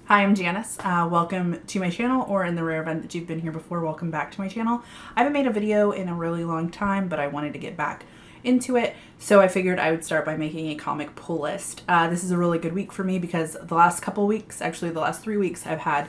Hi, I'm Janice. Welcome to my channel, or in the rare event that you've been here before, welcome back to my channel. I haven't made a video in a really long time, but I wanted to get back into it, so I figured I would start by making a comic pull list. This is a really good week for me because the last couple weeks, actually the last 3 weeks, I've had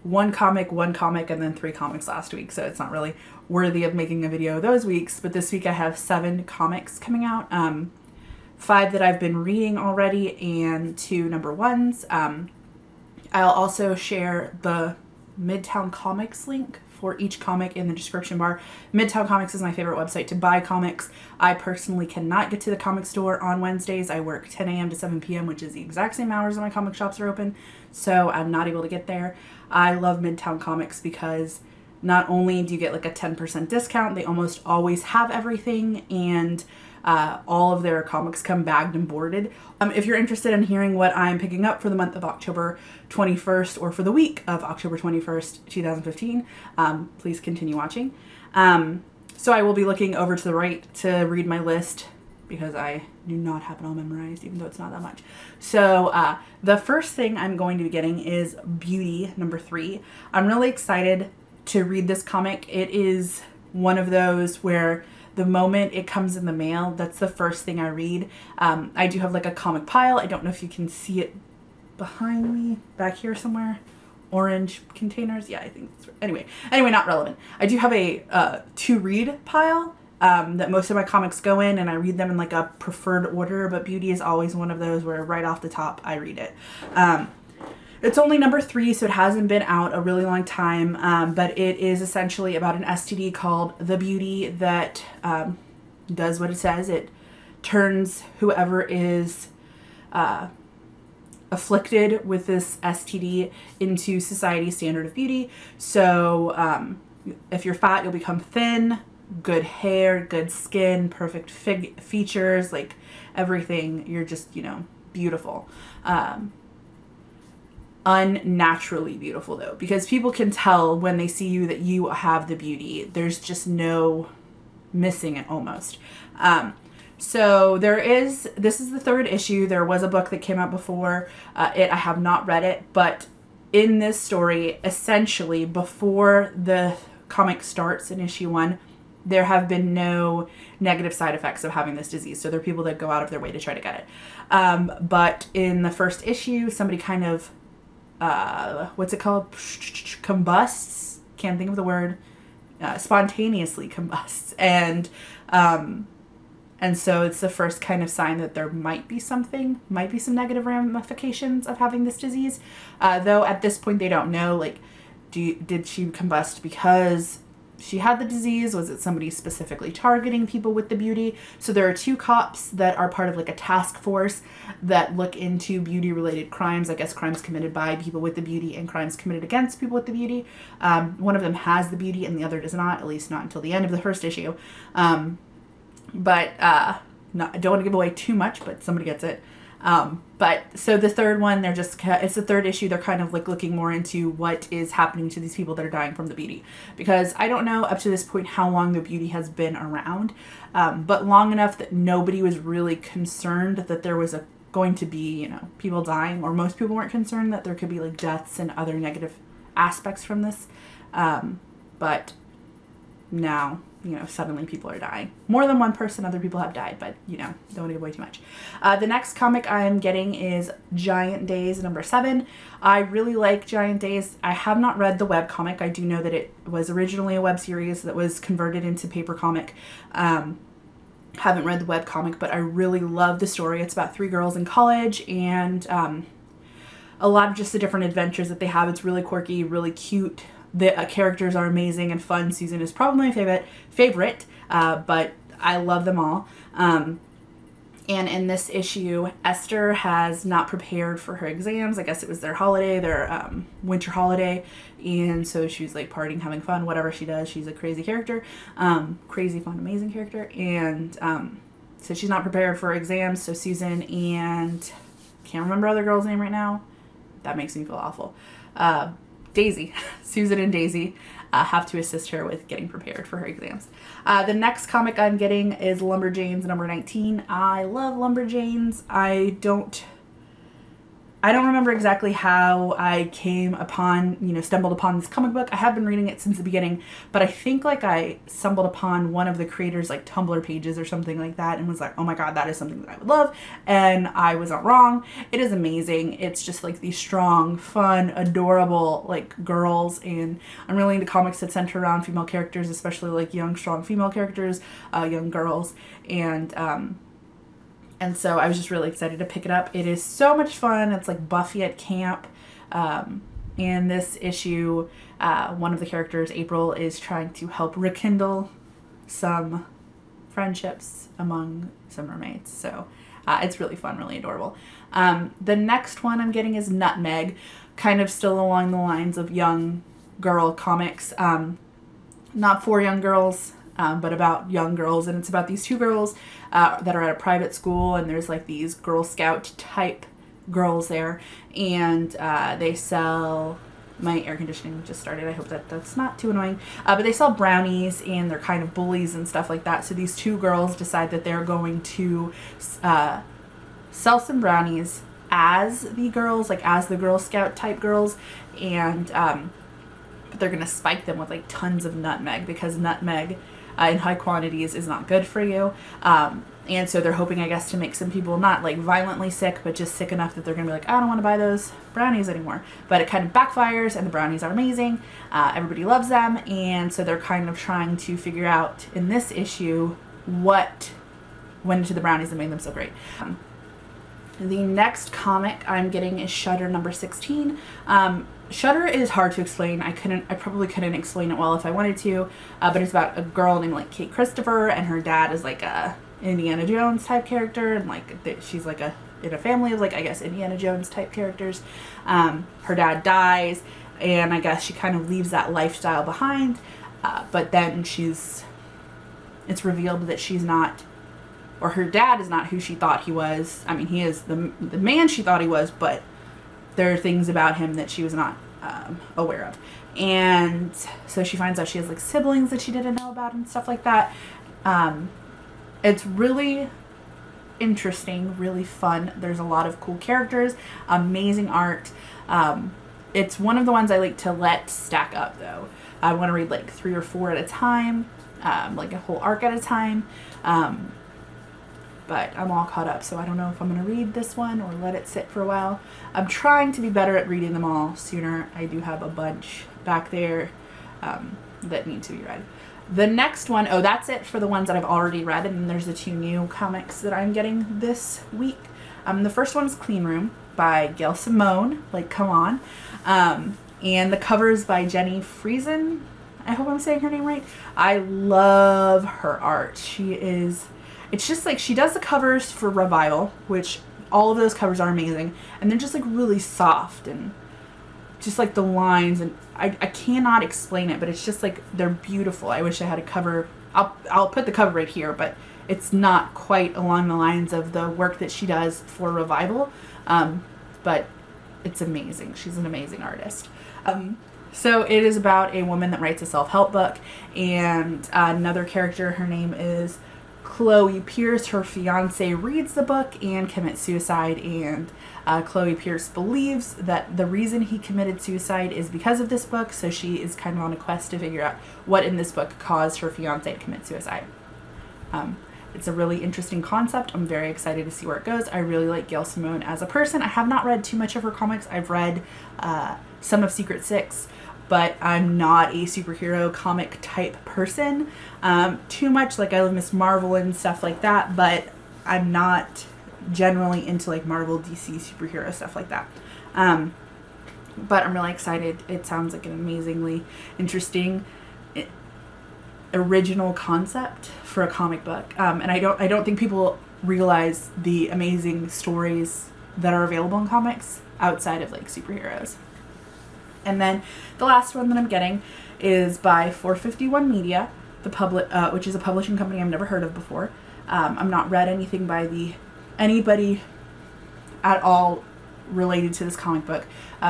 one comic, and then 3 comics last week, so it's not really worthy of making a video those weeks, but this week I have 7 comics coming out. 5 that I've been reading already and 2 number ones. I'll also share the Midtown Comics link for each comic in the description bar. Midtown Comics is my favorite website to buy comics. I personally cannot get to the comic store on Wednesdays. I work 10 a.m. to 7 p.m., which is the exact same hours that my comic shops are open, so I'm not able to get there. I love Midtown Comics because not only do you get like a 10% discount, they almost always have everything, and all of their comics come bagged and boarded. If you're interested in hearing what I'm picking up for the month of October 21st or for the week of October 21st, 2015, please continue watching. So I will be looking over to the right to read my list because I do not have it all memorized, even though it's not that much. So the first thing I'm going to be getting is Beauty number 3. I'm really excited to read this comic. It is one of those where the moment it comes in the mail, that's the first thing I read. I do have like a comic pile. I don't know if you can see it behind me, back here somewhere. Orange containers. Yeah, I think it's, anyway, not relevant. I do have a to read pile that most of my comics go in, and I read them in like a preferred order, but Beauty is always one of those where right off the top I read it. It's only number 3, so it hasn't been out a really long time, but it is essentially about an STD called the Beauty that does what it says. It turns whoever is afflicted with this STD into society's standard of beauty. So if you're fat, you'll become thin, good hair, good skin, perfect features, like everything. You're just, you know, beautiful. Unnaturally beautiful though, because people can tell when they see you that you have the beauty. There's just no missing it almost. So this is the 3rd issue. There was a book that came out before it. I have not read it, but in this story, essentially before the comic starts in issue 1, there have been no negative side effects of having this disease. So there are people that go out of their way to try to get it. But in the first issue, somebody kind of what's it called? Combusts. Can't think of the word. Spontaneously combusts. And so it's the first kind of sign that there might be some negative ramifications of having this disease. Though at this point they don't know, like, did she combust because she had the disease? Was it somebody specifically targeting people with the beauty? So there are 2 cops that are part of like a task force that look into beauty related crimes. I guess crimes committed by people with the beauty and crimes committed against people with the beauty. One of them has the beauty and the other does not, at least not until the end of the first issue. No, I don't want to give away too much, but somebody gets it. But so the 3rd one, it's the 3rd issue. They're kind of like looking more into what is happening to these people that are dying from the beauty, because I don't know up to this point how long the beauty has been around, but long enough that nobody was really concerned that there was going to be, you know, people dying, or most people weren't concerned that there could be like deaths and other negative aspects from this. But now, you know, suddenly people are dying. More than one person, other people have died, but, you know, don't want to give away too much. The next comic I'm getting is Giant Days number 7. I really like Giant Days. I have not read the webcomic. I do know that it was originally a web series that was converted into paper comic. Haven't read the webcomic, but I really love the story. It's about 3 girls in college, and a lot of just the different adventures that they have. It's really quirky, really cute. The characters are amazing and fun. Susan is probably my favorite, but I love them all. And in this issue, Esther has not prepared for her exams. I guess it was their holiday, their winter holiday, and so she's like partying, having fun, whatever she does. She's a crazy character, crazy, fun, amazing character, and so she's not prepared for exams. So Susan and can't remember other girl's name right now. That makes me feel awful. Daisy, Susan and Daisy have to assist her with getting prepared for her exams. The next comic I'm getting is Lumberjanes number 19. I love Lumberjanes. I don't I don't remember exactly how I came upon, stumbled upon this comic book. I have been reading it since the beginning, but I think like I stumbled upon one of the creators like Tumblr pages or something like that and was like, oh my God, that is something that I would love. And I was not wrong. It is amazing. It's just like these strong, fun, adorable like girls. And I'm really into comics that center around female characters, especially like young, strong female characters, young girls. And so I was just really excited to pick it up. It is so much fun. It's like Buffy at camp. In this issue, one of the characters, April, is trying to help rekindle some friendships among some mermaids. So it's really fun, really adorable. The next one I'm getting is Nutmeg, kind of still along the lines of young girl comics. Not for young girls, but about young girls. And it's about these two girls that are at a private school, and there's like these Girl Scout type girls there, and they sell, my air conditioning just started, I hope that that's not too annoying, but they sell brownies, and they're kind of bullies and stuff like that. So these two girls decide that they're going to sell some brownies as the girls, like as the Girl Scout type girls, and but they're gonna spike them with like tons of nutmeg, because nutmeg in high quantities is not good for you. And so they're hoping, I guess, to make some people not like violently sick, but just sick enough that they're gonna be like, I don't want to buy those brownies anymore. But it kind of backfires, and the brownies are amazing. Everybody loves them, and so they're kind of trying to figure out in this issue what went into the brownies that made them so great. The next comic I'm getting is Shudder number 16. Shudder is hard to explain. I probably couldn't explain it well if I wanted to, but it's about a girl named like Kate Christopher, and her dad is like a Indiana Jones type character, and like she's like in a family of like, I guess, Indiana Jones type characters. Her dad dies, and I guess she kind of leaves that lifestyle behind, but then it's revealed that she's not, or her dad is not who she thought he was. I mean, he is the man she thought he was, but there are things about him that she was not aware of. And so she finds out she has like siblings that she didn't know about and stuff like that. It's really interesting, really fun. There's a lot of cool characters, amazing art. It's one of the ones I like to let stack up though. I want to read like 3 or 4 at a time, like a whole arc at a time. But I'm all caught up, so I don't know if I'm going to read this one or let it sit for a while. I'm trying to be better at reading them all sooner. I do have a bunch back there that need to be read. The next one, oh, that's it for the ones that I've already read, and then there's the 2 new comics that I'm getting this week. The first one is Clean Room by Gail Simone, like, come on. And the cover is by Jenny Friesen. I hope I'm saying her name right. I love her art. It's just like, she does the covers for Revival, which all of those covers are amazing, and they're just like really soft, and just like the lines, and I cannot explain it, but it's just like, they're beautiful. I wish I had a cover. I'll put the cover right here, but it's not quite along the lines of the work that she does for Revival, but it's amazing. She's an amazing artist. So it is about a woman that writes a self-help book, and another character, her name is Chloe Pierce. Her fiance reads the book and commits suicide, and Chloe Pierce believes that the reason he committed suicide is because of this book, so she is kind of on a quest to figure out what in this book caused her fiance to commit suicide. It's a really interesting concept. I'm very excited to see where it goes. I really like Gail Simone as a person. I have not read too much of her comics. I've read some of Secret Six, but I'm not a superhero comic type person. Too much, like I love Miss Marvel and stuff like that, but I'm not generally into like Marvel, DC superhero stuff like that. But I'm really excited. It sounds like an amazingly interesting original concept for a comic book. And I don't think people realize the amazing stories that are available in comics outside of like superheroes. And then the last one that I'm getting is by 451 Media, which is a publishing company I've never heard of before. I'm not read anything by anybody at all related to this comic book.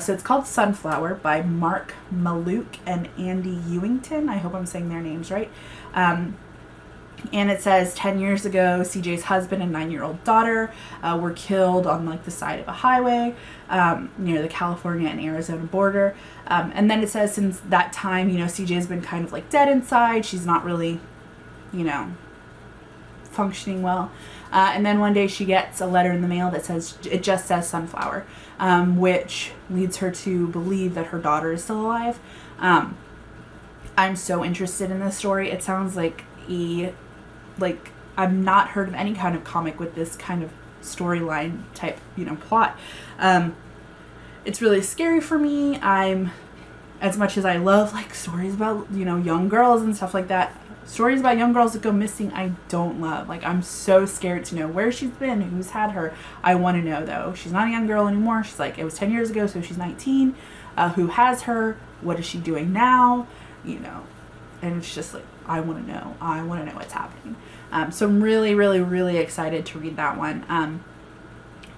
So it's called Sunflower by Mark Maluk and Andy Ewington. I hope I'm saying their names right. And it says 10 years ago, CJ's husband and 9-year-old daughter were killed on like the side of a highway near the California and Arizona border. And then it says since that time, you know, CJ's been kind of like dead inside. She's not really, you know, functioning well. And then one day she gets a letter in the mail that says, it just says sunflower, which leads her to believe that her daughter is still alive. I'm so interested in this story. It sounds like I've not heard of any kind of comic with this kind of storyline type, you know, plot. It's really scary for me. As much as I love like stories about, you know, young girls and stuff like that, stories about young girls that go missing, I don't love. Like, I'm so scared to know where she's been, who's had her. I want to know, though. She's not a young girl anymore. She's like, it was 10 years ago, so she's 19. Who has her? What is she doing now? You know, and it's just like, I want to know. I want to know what's happening. So I'm really, really, really excited to read that one.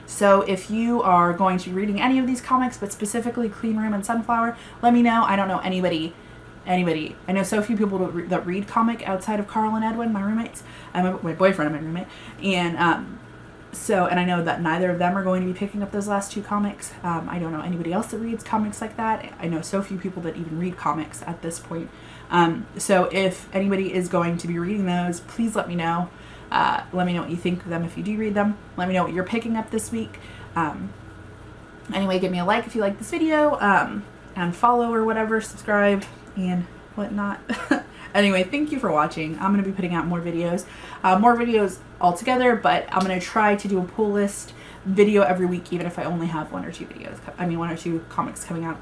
So if you are going to be reading any of these comics, but specifically Clean Room and Sunflower, let me know. I don't know anybody. I know so few people that read comic outside of Carl and Edwin, my roommates. My boyfriend and my roommate. And and I know that neither of them are going to be picking up those last 2 comics. I don't know anybody else that reads comics like that. I know so few people that even read comics at this point. So if anybody is going to be reading those, please let me know. Let me know what you think of them if you do read them. Let me know what you're picking up this week. Anyway, give me a like if you like this video, and follow or whatever, subscribe and whatnot. Anyway, thank you for watching. I'm going to be putting out more videos altogether, but I'm going to try to do a pull list video every week, even if I only have 1 or 2 videos. I mean, 1 or 2 comics coming out.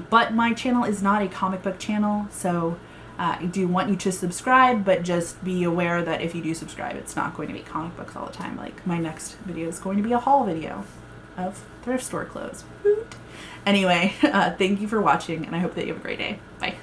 But my channel is not a comic book channel, so I do want you to subscribe, but just be aware that if you do subscribe, it's not going to be comic books all the time. Like, my next video is going to be a haul video of thrift store clothes. Anyway, thank you for watching, and I hope that you have a great day. Bye.